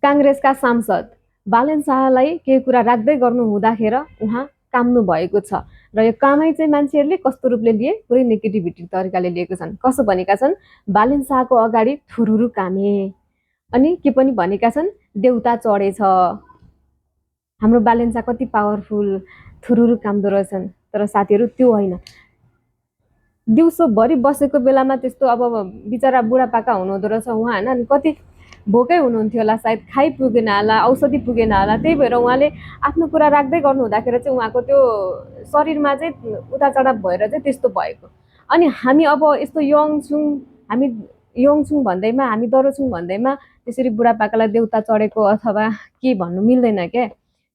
काङ्ग्रेसका सांसद बालेन शाहलाई केही कुरा राख्दै गर्नु हुँदाखेरि उहाँ काम्नु भएको छ र यो कामै चाहिँ मान्छेहरूले कस्तो रूपले लिए पुरै नेगेटिभिटी तरिकाले लिएको छन्। कसो भनेका छन्, बालेन शाहको अगाडि थुरुरु कामे, अनि के पनि भनेका छन्, देउता चढेछ, हाम्रो बालेन शाह कति पावरफुल, थुरुरु कामदो रहेछन्। तर साथीहरू त्यो होइन, दिउँसोभरि बसेको बेलामा त्यस्तो अब बिचरा बुढापाका हुनुहुँदो रहेछ उहाँ होइन, अनि कति भोकै हुनुहुन्थ्यो होला, सायद खाइ पुगेन होला, औषधि पुगेन होला, त्यही भएर उहाँले आफ्नो कुरा राख्दै गर्नु हुँदाखेरि चाहिँ उहाँको त्यो शरीरमा चाहिँ उता चढाव भएर चाहिँ त्यस्तो भएको। अनि हामी अब यस्तो यङ छौँ, हामी यङ छौँ भन्दैमा, हामी दरो छौँ भन्दैमा त्यसरी बुढापाकालाई देउता चढेको अथवा के भन्नु मिल्दैन क्या।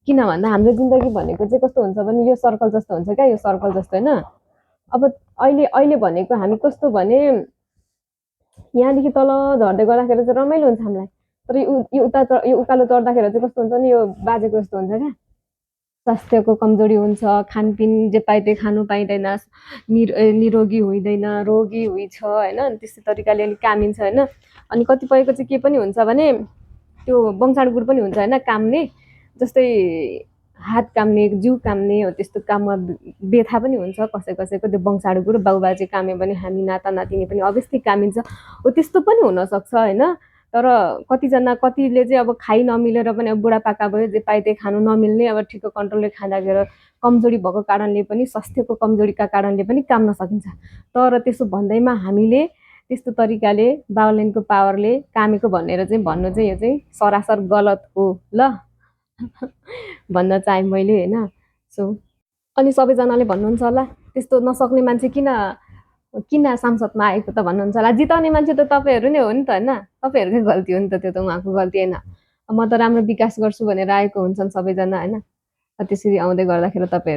किन भन्दा हाम्रो जिन्दगी भनेको चाहिँ कस्तो हुन्छ भने यो सर्कल जस्तो हुन्छ क्या, यो सर्कल जस्तो होइन। अब अहिले अहिले भनेको हामी कस्तो भने यहाँदेखि तल झर्दै गर्दाखेरि चाहिँ रमाइलो हुन्छ हामीलाई, तर यो उकालो चढ्दाखेरि चाहिँ कस्तो हुन्छ नि, यो बाजेको जस्तो हुन्छ क्या। स्वास्थ्यको कमजोरी हुन्छ, खानपिन जे पाए त्यही खानु पाइँदैन, निरोगी हुँदैन, रोगी हुइछ होइन, त्यस्तै तरिकाले अलिक कामिन्छ होइन। अनि कतिपयको चाहिँ के पनि हुन्छ भने त्यो वंशाणुगुण पनि हुन्छ होइन, काम्ने, जस्तै हात काम्ने, जिउ काम्ने हो, त्यस्तो काममा व्यथा पनि हुन्छ कसै कसैको। त्यो वंशाणुगुण बाउबाजे काम्यो भने हामी नाता नातिनी पनि अभियसली कामिन्छ हो, त्यस्तो पनि हुनसक्छ होइन। तर कतिले चाहिँ अब खाइ नमिलेर पनि अब बुढापाका भयो, जे पाए त्यही खानु नमिल्ने, अब ठिक्क कन्ट्रोलले खाँदाखेरि कमजोरी भएको कारणले पनि, स्वास्थ्यको कमजोरीका कारणले पनि काम्न सकिन्छ। तर त्यसो भन्दैमा हामीले त्यस्तो तरिकाले बाउलेनको पावरले कामेको भनेर चाहिँ भन्नु चाहिँ यो चाहिँ सरासर गलत हो ल भन्न चाहे मैले होइन। सो अनि सबैजनाले भन्नुहुन्छ होला त्यस्तो नसक्ने मान्छे किन सांसदमा आएको त भन्नुहुन्छ होला। जिताउने मान्छे त तपाईँहरू नै हो नि त होइन, तपाईँहरूकै गल्ती हो नि त, त्यो त उहाँको गल्ती होइन। म त राम्रो विकास गर्छु भनेर आएको हुन्छन् सबैजना होइन, त्यसरी आउँदै गर्दाखेरि तपाईँहरू